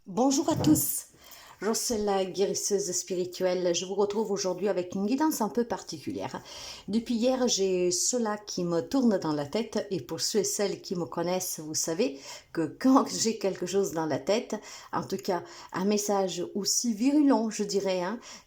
Bonjour à tous, je suis la guérisseuse spirituelle. Je vous retrouve aujourd'hui avec une guidance un peu particulière. Depuis hier, j'ai cela qui me tourne dans la tête et pour ceux et celles qui me connaissent, vous savez que quand j'ai quelque chose dans la tête, en tout cas un message aussi virulent, je dirais,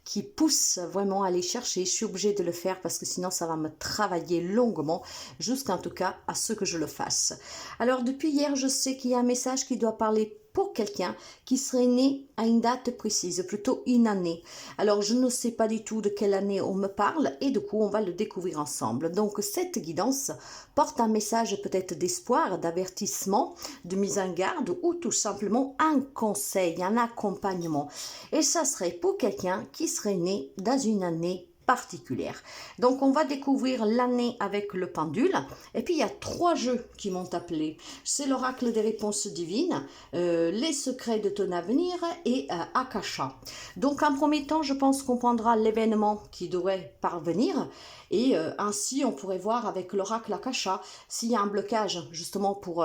qui pousse vraiment à aller chercher, je suis obligée de le faire parce que sinon ça va me travailler longuement jusqu'en tout cas à ce que je le fasse. Alors depuis hier, je sais qu'il y a un message qui doit parler pour quelqu'un qui serait né à une date précise, plutôt une année. Alors, je ne sais pas du tout de quelle année on me parle et du coup, on va le découvrir ensemble. Donc, cette guidance porte un message peut-être d'espoir, d'avertissement, de mise en garde ou tout simplement un conseil, un accompagnement. Et ça serait pour quelqu'un qui serait né dans une année particulière. Donc on va découvrir l'année avec le pendule et puis il y a trois jeux qui m'ont appelé. C'est l'oracle des réponses divines, les secrets de ton avenir et Akasha. Donc en premier temps, je pense qu'on prendra l'événement qui devrait parvenir et ainsi on pourrait voir avec l'oracle Akasha s'il y a un blocage justement pour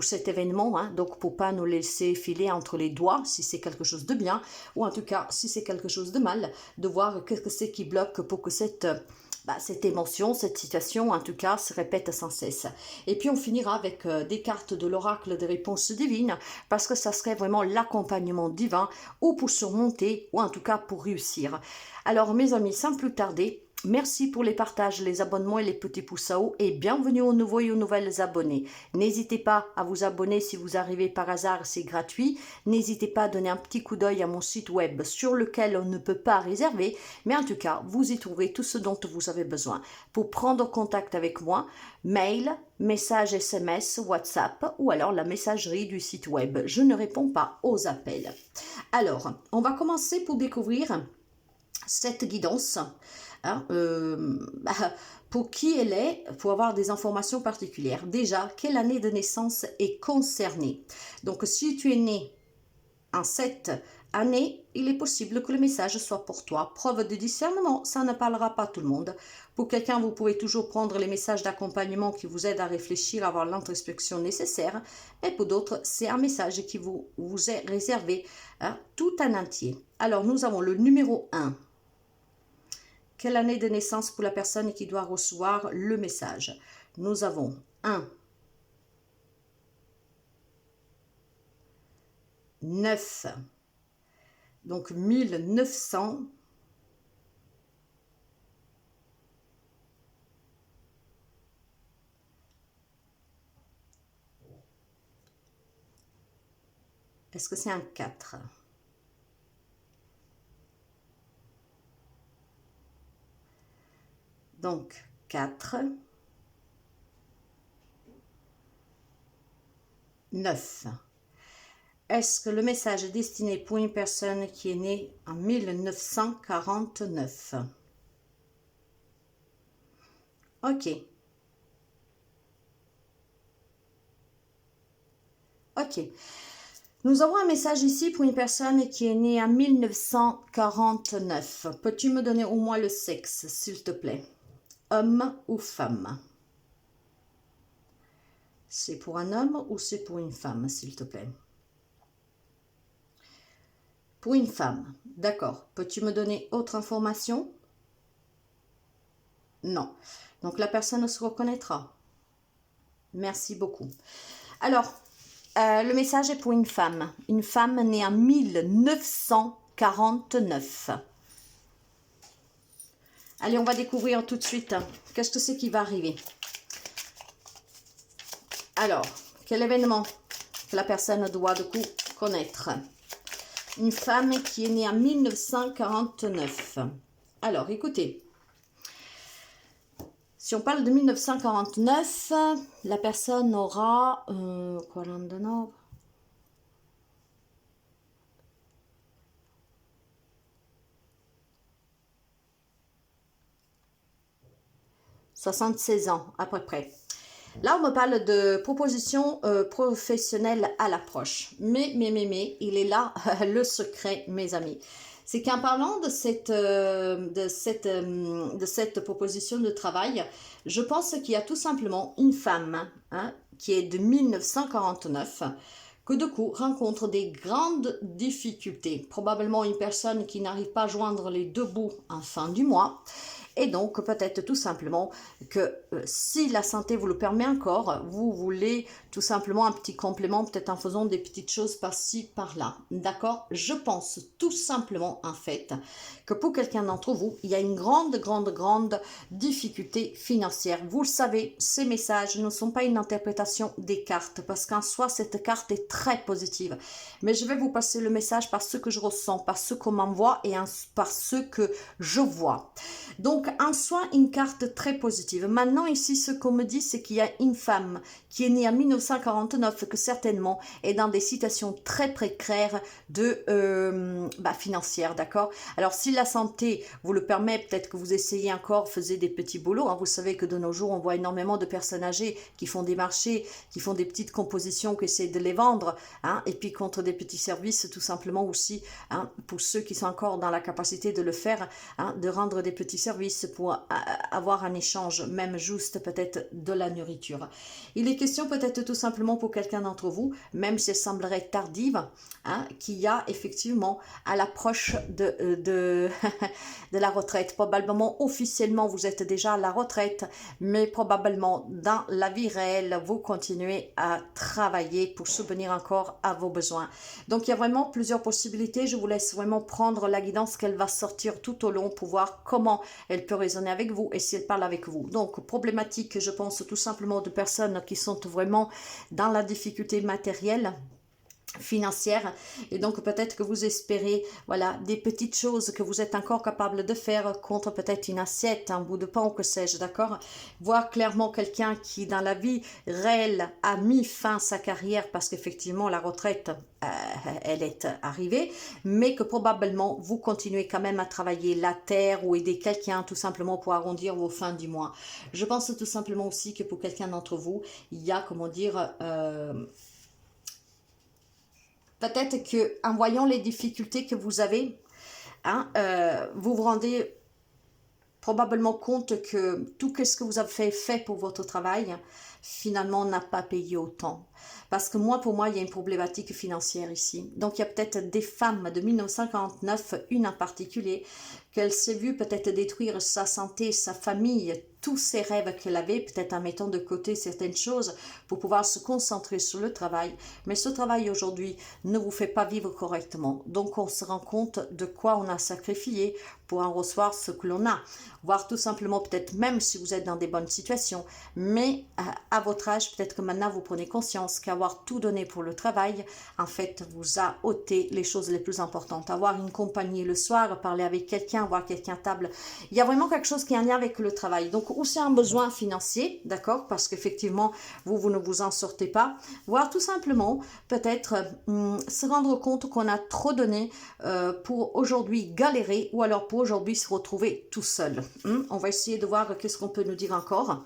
cet événement, donc pour pas nous laisser filer entre les doigts si c'est quelque chose de bien ou en tout cas si c'est quelque chose de mal, de voir qu'est-ce que c'est qui bloque pour que cette émotion, cette situation, en tout cas, se répète sans cesse. Et puis on finira avec des cartes de l'oracle des réponses divines, parce que ça serait vraiment l'accompagnement divin, ou pour surmonter, ou en tout cas pour réussir. Alors mes amis, sans plus tarder, merci pour les partages, les abonnements et les petits pouces à haut et bienvenue aux nouveaux et aux nouvelles abonnés. N'hésitez pas à vous abonner si vous arrivez par hasard, c'est gratuit. N'hésitez pas à donner un petit coup d'œil à mon site web sur lequel on ne peut pas réserver, mais en tout cas, vous y trouverez tout ce dont vous avez besoin. Pour prendre contact avec moi, mail, message SMS, WhatsApp ou alors la messagerie du site web. Je ne réponds pas aux appels. Alors, on va commencer pour découvrir cette guidance. Hein, pour qui elle est, pour avoir des informations particulières. Déjà, quelle année de naissance est concernée? Donc, si tu es né en cette année, il est possible que le message soit pour toi. Preuve de discernement, ça ne parlera pas à tout le monde. Pour quelqu'un, vous pouvez toujours prendre les messages d'accompagnement qui vous aident à réfléchir, à avoir l'introspection nécessaire. Et pour d'autres, c'est un message qui vous est réservé tout en entier. Alors, nous avons le numéro 1. Quelle année de naissance pour la personne qui doit recevoir le message? Nous avons 1, 9, donc 1900, est-ce que c'est un 4? Donc 4, 9. Est-ce que le message est destiné pour une personne qui est née en 1949? Ok. Ok. Nous avons un message ici pour une personne qui est née en 1949. Peux-tu me donner au moins le sexe, s'il te plaît? Homme ou femme? C'est pour un homme ou c'est pour une femme, s'il te plaît? Pour une femme, d'accord. Peux-tu me donner autre information? Non. Donc la personne se reconnaîtra. Merci beaucoup. Alors, le message est pour une femme née en 1949. Allez, on va découvrir tout de suite. Qu'est-ce que c'est qui va arriver? Alors, quel événement que la personne doit du coup connaître? Une femme qui est née en 1949. Alors, écoutez. Si on parle de 1949, la personne aura... 49... 76 ans, à peu près. Là, on me parle de proposition professionnelle à l'approche. Mais, il est là le secret, mes amis. C'est qu'en parlant de cette proposition de travail, je pense qu'il y a tout simplement une femme qui est de 1949, que de coup rencontre des grandes difficultés. Probablement une personne qui n'arrive pas à joindre les deux bouts en fin du mois. Et donc, peut-être tout simplement que si la santé vous le permet encore, vous voulez tout simplement un petit complément, peut-être en faisant des petites choses par-ci, par-là. D'accord? Je pense tout simplement, en fait, que pour quelqu'un d'entre vous, il y a une grande difficulté financière. Vous le savez, ces messages ne sont pas une interprétation des cartes, parce qu'en soi, cette carte est très positive. Mais je vais vous passer le message par ce que je ressens, par ce qu'on m'envoie et par ce que je vois. Donc, en soi, une carte très positive. Maintenant, ici, ce qu'on me dit, c'est qu'il y a une femme qui est née en 1949, que certainement est dans des situations très précaires financières, d'accord? Alors, si la santé vous le permet, peut-être que vous essayez encore, faisiez des petits boulots. Hein. Vous savez que de nos jours, on voit énormément de personnes âgées qui font des marchés, qui font des petites compositions, qui essaient de les vendre, hein, et puis contre des petits services, tout simplement aussi, hein, pour ceux qui sont encore dans la capacité de le faire, hein, de rendre des petits services pour avoir un échange, même juste peut-être de la nourriture. Il est question peut-être tout simplement pour quelqu'un d'entre vous, même si elle semblerait tardive, hein, qu'il y a effectivement à l'approche de la retraite. Probablement officiellement vous êtes déjà à la retraite, mais probablement dans la vie réelle, vous continuez à travailler pour subvenir encore à vos besoins. Donc il y a vraiment plusieurs possibilités. Je vous laisse vraiment prendre la guidance qu'elle va sortir tout au long pour voir comment elle peut raisonner avec vous et si elle parle avec vous. Donc problématique, je pense tout simplement de personnes qui sont vraiment dans la difficulté matérielle, financière, et donc peut-être que vous espérez, voilà, des petites choses que vous êtes encore capable de faire contre peut-être une assiette, un bout de pain ou que sais-je, d'accord? Voir clairement quelqu'un qui dans la vie réelle a mis fin à sa carrière parce qu'effectivement la retraite elle est arrivée, mais que probablement vous continuez quand même à travailler la terre ou aider quelqu'un tout simplement pour arrondir vos fins du mois. Je pense tout simplement aussi que pour quelqu'un d'entre vous, il y a, comment dire, peut-être qu'en voyant les difficultés que vous avez, hein, vous vous rendez probablement compte que tout ce que vous avez fait pour votre travail, finalement, n'a pas payé autant. Parce que pour moi, il y a une problématique financière ici. Donc, il y a peut-être des femmes de 1949, une en particulier, qu'elle s'est vue peut-être détruire sa santé, sa famille, tous ses rêves qu'elle avait, peut-être en mettant de côté certaines choses pour pouvoir se concentrer sur le travail. Mais ce travail aujourd'hui ne vous fait pas vivre correctement. Donc, on se rend compte de quoi on a sacrifié pour en recevoir ce que l'on a. Voire tout simplement, peut-être même si vous êtes dans des bonnes situations, mais à votre âge, peut-être que maintenant vous prenez conscience qu'avoir tout donné pour le travail, en fait, vous a ôté les choses les plus importantes. Avoir une compagnie le soir, parler avec quelqu'un, voir quelqu'un à table, il y a vraiment quelque chose qui est en lien avec le travail. Donc, ou c'est un besoin financier, d'accord, parce qu'effectivement, vous ne vous en sortez pas, voire tout simplement, peut-être se rendre compte qu'on a trop donné pour aujourd'hui galérer, ou alors pour aujourd'hui se retrouver tout seul. On va essayer de voir qu'est-ce qu'on peut nous dire encore.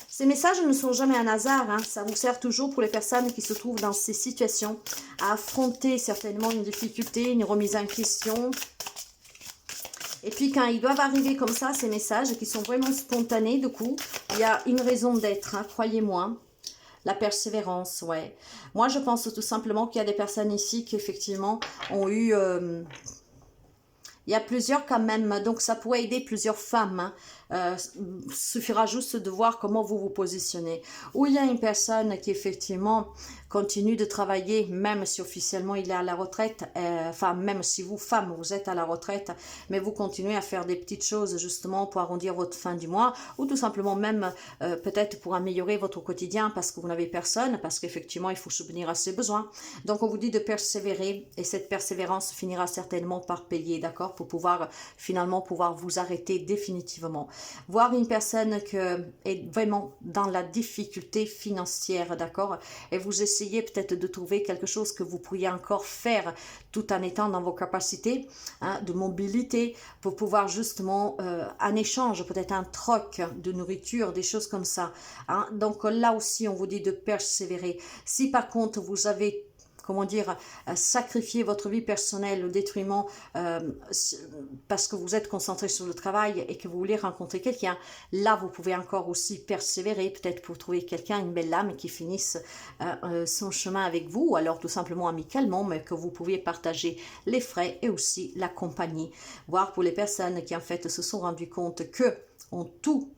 Ces messages ne sont jamais un hasard, hein. Ça vous sert toujours pour les personnes qui se trouvent dans ces situations, à affronter certainement une difficulté, une remise en question. Et puis quand ils doivent arriver comme ça, ces messages qui sont vraiment spontanés, du coup, il y a une raison d'être, hein, croyez-moi. La persévérance, ouais. Moi, je pense tout simplement qu'il y a des personnes ici qui, effectivement, ont eu... il y a plusieurs quand même, donc ça pourrait aider plusieurs femmes, hein. Suffira juste de voir comment vous vous positionnez. Ou il y a une personne qui effectivement continue de travailler, même si officiellement il est à la retraite, enfin même si vous, femme, vous êtes à la retraite, mais vous continuez à faire des petites choses justement pour arrondir votre fin du mois, ou tout simplement même peut-être pour améliorer votre quotidien parce que vous n'avez personne, parce qu'effectivement il faut subvenir à ses besoins. Donc on vous dit de persévérer, et cette persévérance finira certainement par payer, d'accord, pour pouvoir finalement vous arrêter définitivement. Voir une personne qui est vraiment dans la difficulté financière, d'accord, et vous essayez peut-être de trouver quelque chose que vous pourriez encore faire tout en étant dans vos capacités, hein, de mobilité, pour pouvoir justement, en échange, peut-être un troc de nourriture, des choses comme ça, hein. Donc là aussi, on vous dit de persévérer. Si par contre, vous avez comment dire, sacrifier votre vie personnelle au détriment parce que vous êtes concentré sur le travail et que vous voulez rencontrer quelqu'un, là vous pouvez encore aussi persévérer, peut-être pour trouver quelqu'un, une belle âme qui finisse son chemin avec vous, ou alors tout simplement amicalement, mais que vous pouviez partager les frais et aussi la compagnie. Voire pour les personnes qui en fait se sont rendues compte que ont tout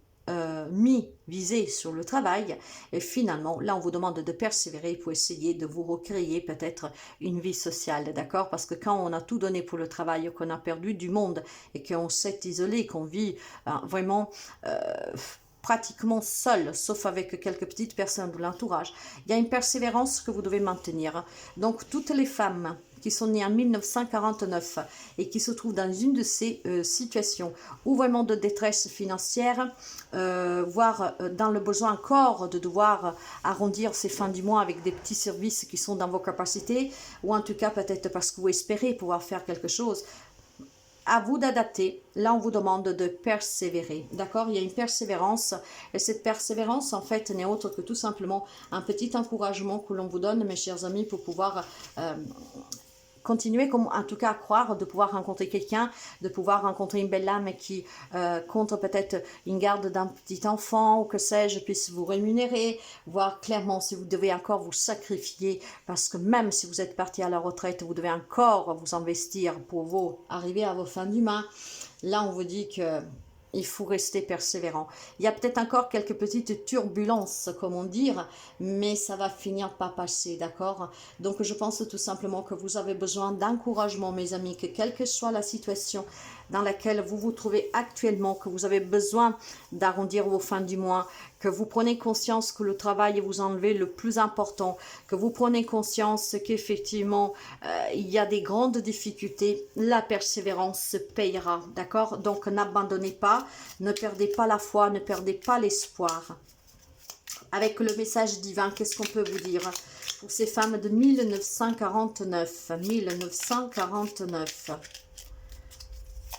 visé sur le travail, et finalement là on vous demande de persévérer pour essayer de vous recréer peut-être une vie sociale, d'accord, parce que quand on a tout donné pour le travail, qu'on a perdu du monde et qu'on s'est isolé, qu'on vit vraiment pratiquement seul, sauf avec quelques petites personnes de l'entourage, il y a une persévérance que vous devez maintenir. Donc toutes les femmes qui sont nées en 1949 et qui se trouvent dans une de ces situations ou vraiment de détresse financière, voire dans le besoin encore de devoir arrondir ces fins du mois avec des petits services qui sont dans vos capacités, ou en tout cas peut-être parce que vous espérez pouvoir faire quelque chose, à vous d'adapter. Là, on vous demande de persévérer, d'accord? Il y a une persévérance, et cette persévérance, en fait, n'est autre que tout simplement un petit encouragement que l'on vous donne, mes chers amis, pour pouvoir continuer, comme, en tout cas à croire, de pouvoir rencontrer quelqu'un, de pouvoir rencontrer une belle âme qui, contre peut-être une garde d'un petit enfant ou que sais-je, puisse vous rémunérer, voir clairement si vous devez encore vous sacrifier, parce que même si vous êtes parti à la retraite, vous devez encore vous investir pour vous arriver à vos fins d'humain. Là, on vous dit que il faut rester persévérant. Il y a peut-être encore quelques petites turbulences, comment dire, mais ça va finir par passer, d'accord? Donc, je pense tout simplement que vous avez besoin d'encouragement, mes amis, que quelle que soit la situation dans laquelle vous vous trouvez actuellement, que vous avez besoin d'arrondir vos fins du mois, que vous prenez conscience que le travail vous enlevez le plus important, que vous prenez conscience qu'effectivement, il y a des grandes difficultés, la persévérance se payera, d'accord? Donc, n'abandonnez pas, ne perdez pas la foi, ne perdez pas l'espoir. Avec le message divin, qu'est-ce qu'on peut vous dire pour ces femmes de 1949, 1949.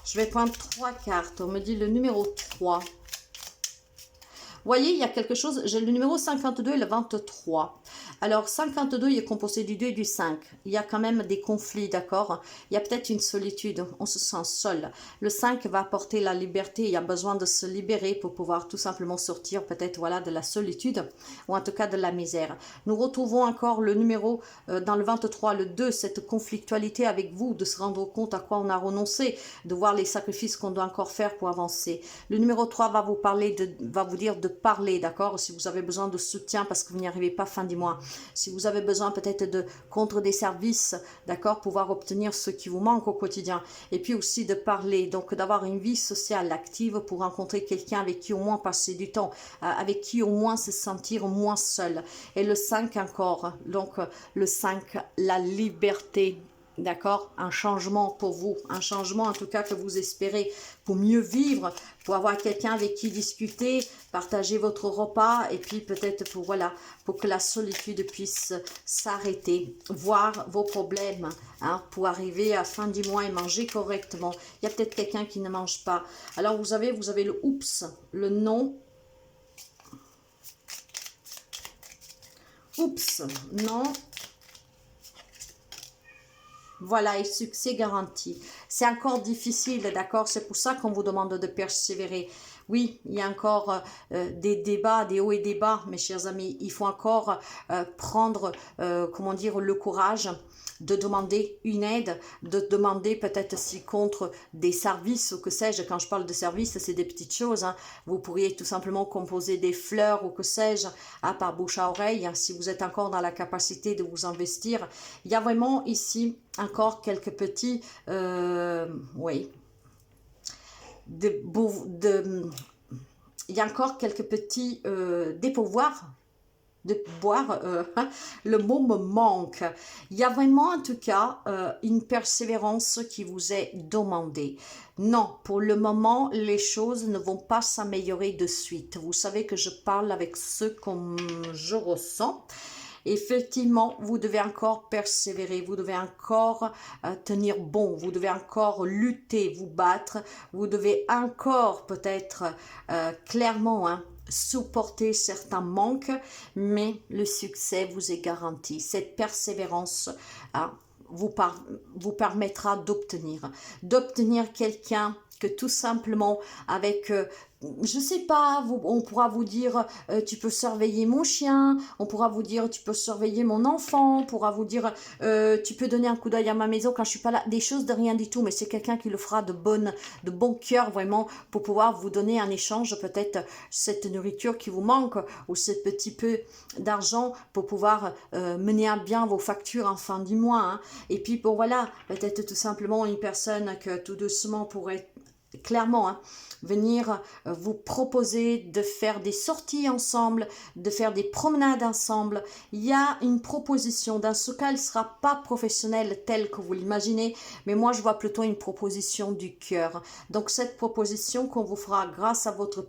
Je vais prendre 3 cartes. On me dit le numéro 3. Vous voyez, il y a quelque chose. J'ai le numéro 52 et le 23. Alors, 52, il est composé du 2 et du 5. Il y a quand même des conflits, d'accord? Il y a peut-être une solitude. On se sent seul. Le 5 va apporter la liberté. Il y a besoin de se libérer pour pouvoir tout simplement sortir peut-être voilà, de la solitude ou en tout cas de la misère. Nous retrouvons encore le numéro dans le 23, le 2, cette conflictualité avec vous, de se rendre compte à quoi on a renoncé, de voir les sacrifices qu'on doit encore faire pour avancer. Le numéro 3 va vous parler va vous dire de parler, d'accord? Si vous avez besoin de soutien parce que vous n'y arrivez pas fin du mois. Si vous avez besoin peut-être de contre des services, d'accord, pouvoir obtenir ce qui vous manque au quotidien. Et puis aussi de parler, donc d'avoir une vie sociale active pour rencontrer quelqu'un avec qui au moins passer du temps, avec qui au moins se sentir moins seul. Et le 5 encore, donc le 5, la liberté. D'accord, un changement pour vous, un changement en tout cas que vous espérez pour mieux vivre, pour avoir quelqu'un avec qui discuter, partager votre repas et puis peut-être pour voilà, pour que la solitude puisse s'arrêter, voir vos problèmes, hein, pour arriver à fin du mois et manger correctement. Il y a peut-être quelqu'un qui ne mange pas. Alors vous avez le oups, le non. Oups, non. Voilà, et succès garanti. C'est encore difficile, d'accord? C'est pour ça qu'on vous demande de persévérer. Oui, il y a encore des débats, des hauts et des bas, mes chers amis. Il faut encore prendre, comment dire, le courage de demander une aide, de demander peut-être si contre des services ou que sais-je. Quand je parle de services, c'est des petites choses, hein. Vous pourriez tout simplement composer des fleurs ou que sais-je, par bouche à oreille, hein, si vous êtes encore dans la capacité de vous investir. Il y a vraiment ici encore quelques petits, oui, il y a encore quelques petits dépourvoirs de boire, le mot me manque. Il y a vraiment en tout cas une persévérance qui vous est demandée. Non, pour le moment, les choses ne vont pas s'améliorer de suite. Vous savez que je parle avec ce que je ressens. Effectivement, vous devez encore persévérer, vous devez encore tenir bon, vous devez encore lutter, vous battre, vous devez encore peut-être clairement, hein, supporter certains manques, mais le succès vous est garanti. Cette persévérance vous permettra d'obtenir quelqu'un que tout simplement avec je sais pas, on pourra vous dire tu peux surveiller mon chien, on pourra vous dire tu peux surveiller mon enfant, on pourra vous dire tu peux donner un coup d'œil à ma maison quand je suis pas là, des choses de rien du tout, mais c'est quelqu'un qui le fera de bon cœur vraiment pour pouvoir vous donner un échange, peut-être cette nourriture qui vous manque ou ce petit peu d'argent pour pouvoir mener à bien vos factures en fin du mois, hein. Et puis bon voilà, peut-être tout simplement une personne que tout doucement pourrait clairement venir vous proposer de faire des sorties ensemble, de faire des promenades ensemble. Il y a une proposition. Dans ce cas, elle ne sera pas professionnelle telle que vous l'imaginez, mais moi, je vois plutôt une proposition du cœur. Donc, cette proposition qu'on vous fera grâce à votre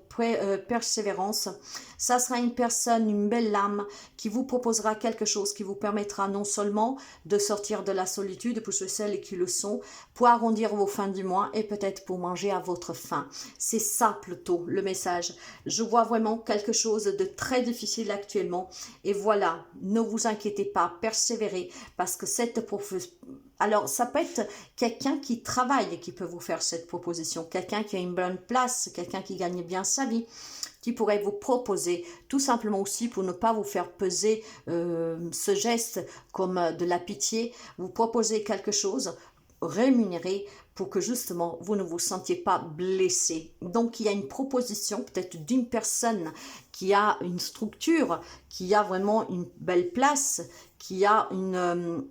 persévérance, ça sera une personne, une belle âme qui vous proposera quelque chose qui vous permettra non seulement de sortir de la solitude pour celles qui le sont, pour arrondir vos fins du mois et peut-être pour manger à votre faim. C'est ça plutôt le message. Je vois vraiment quelque chose de très difficile actuellement. Et voilà, ne vous inquiétez pas, persévérez parce que cette proposition... Alors, ça peut être quelqu'un qui travaille qui peut vous faire cette proposition, quelqu'un qui a une bonne place, quelqu'un qui gagne bien sa vie, qui pourrait vous proposer, tout simplement aussi pour ne pas vous faire peser ce geste comme de la pitié, vous proposer quelque chose rémunéré pour que justement vous ne vous sentiez pas blessé. Donc il y a une proposition peut-être d'une personne qui a une structure, qui a vraiment une belle place, qui a une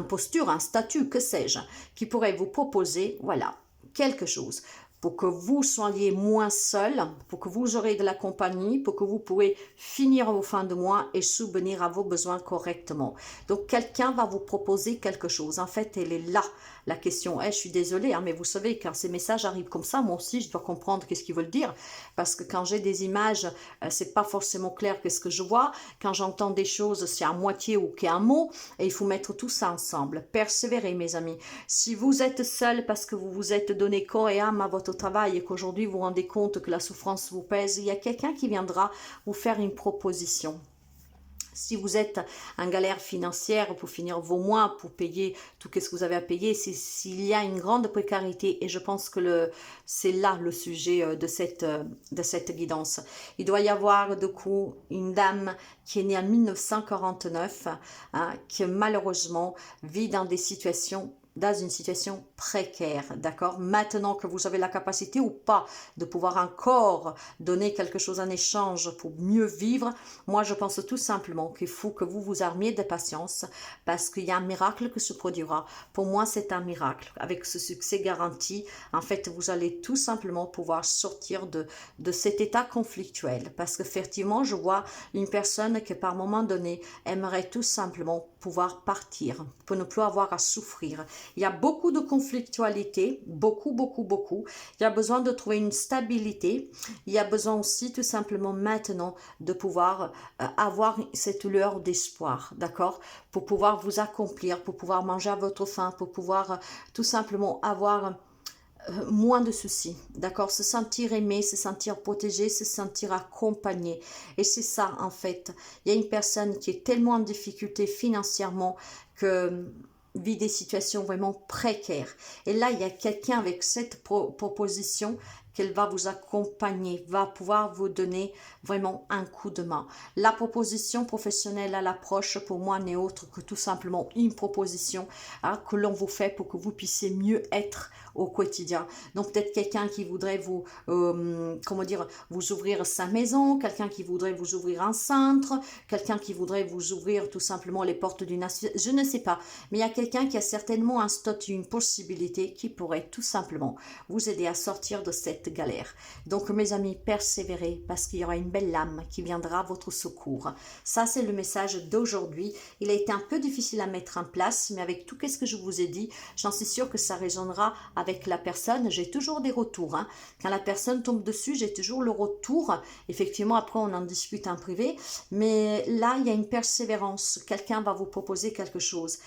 posture, un statut, que sais-je, qui pourrait vous proposer, voilà, quelque chose pour que vous soyez moins seul, pour que vous aurez de la compagnie, pour que vous pourrez finir vos fins de mois et subvenir à vos besoins correctement. Donc, quelqu'un va vous proposer quelque chose. En fait, elle est là. La question est, je suis désolée, mais vous savez, quand ces messages arrivent comme ça, moi aussi, je dois comprendre qu'est-ce qu'ils veulent dire. Parce que quand j'ai des images, c'est pas forcément clair qu'est-ce que je vois. Quand j'entends des choses, c'est à moitié ou qu'un mot. Et il faut mettre tout ça ensemble. Persévérez, mes amis. Si vous êtes seul parce que vous vous êtes donné corps et âme à votre travail et qu'aujourd'hui vous vous rendez compte que la souffrance vous pèse, il y a quelqu'un qui viendra vous faire une proposition. Si vous êtes en galère financière pour finir vos mois, pour payer tout ce que vous avez à payer, s'il y a une grande précarité, et je pense que c'est là le sujet de cette guidance. Il doit y avoir de coup une dame qui est née en 1949, qui malheureusement vit dans une situation précaire, d'accord? Maintenant que vous avez la capacité ou pas de pouvoir encore donner quelque chose en échange pour mieux vivre, moi je pense tout simplement qu'il faut que vous vous armiez de patience parce qu'il y a un miracle qui se produira. Pour moi, c'est un miracle. Avec ce succès garanti, en fait, vous allez tout simplement pouvoir sortir de cet état conflictuel parce qu'effectivement, je vois une personne qui par moment donné aimerait tout simplement pouvoir partir pour ne plus avoir à souffrir. Il y a beaucoup de conflictualité, beaucoup. Il y a besoin de trouver une stabilité. Il y a besoin aussi tout simplement maintenant de pouvoir avoir cette lueur d'espoir, d'accord? Pour pouvoir vous accomplir, pour pouvoir manger à votre faim, pour pouvoir tout simplement avoir moins de soucis, d'accord? Se sentir aimé, se sentir protégé, se sentir accompagné. Et c'est ça, en fait. Il y a une personne qui est tellement en difficulté financièrement que vit des situations vraiment précaires. Et là, il y a quelqu'un avec cette proposition qu'elle va vous accompagner, va pouvoir vous donner vraiment un coup de main. La proposition professionnelle à l'approche, pour moi, n'est autre que tout simplement une proposition que l'on vous fait pour que vous puissiez mieux être au quotidien. Donc peut-être quelqu'un qui voudrait vous, vous ouvrir sa maison, quelqu'un qui voudrait vous ouvrir un centre, quelqu'un qui voudrait vous ouvrir tout simplement les portes d'une association, je ne sais pas. Mais il y a quelqu'un qui a certainement un statut, une possibilité qui pourrait tout simplement vous aider à sortir de cette galère. Donc mes amis, persévérez parce qu'il y aura une belle lame qui viendra à votre secours. Ça, c'est le message d'aujourd'hui. Il a été un peu difficile à mettre en place, mais avec tout ce que je vous ai dit, j'en suis sûre que ça résonnera avec la personne. J'ai toujours des retours. Quand la personne tombe dessus, j'ai toujours le retour. Effectivement, après, on en discute en privé. Mais là, il y a une persévérance. Quelqu'un va vous proposer quelque chose.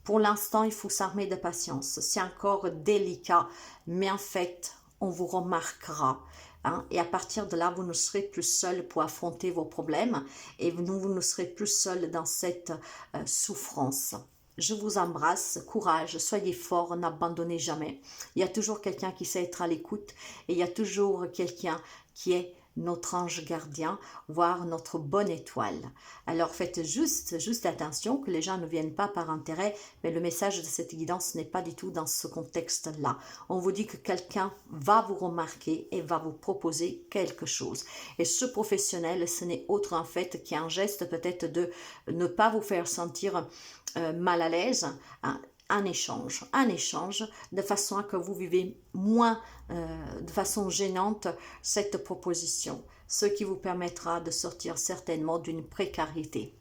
Pour l'instant, il faut s'armer de patience. C'est encore délicat. Mais en fait, on vous remarquera. hein, et à partir de là, vous ne serez plus seul pour affronter vos problèmes et vous ne serez plus seul dans cette souffrance. Je vous embrasse, courage, soyez forts, n'abandonnez jamais. Il y a toujours quelqu'un qui sait être à l'écoute et il y a toujours quelqu'un qui est notre ange gardien, voire notre bonne étoile. Alors faites juste attention que les gens ne viennent pas par intérêt, mais le message de cette guidance n'est pas du tout dans ce contexte-là. On vous dit que quelqu'un va vous remarquer et va vous proposer quelque chose. Et ce professionnel, ce n'est autre en fait qu'un geste peut-être de ne pas vous faire sentir mal à l'aise, hein, un échange, de façon à que vous vivez moins de façon gênante cette proposition, ce qui vous permettra de sortir certainement d'une précarité.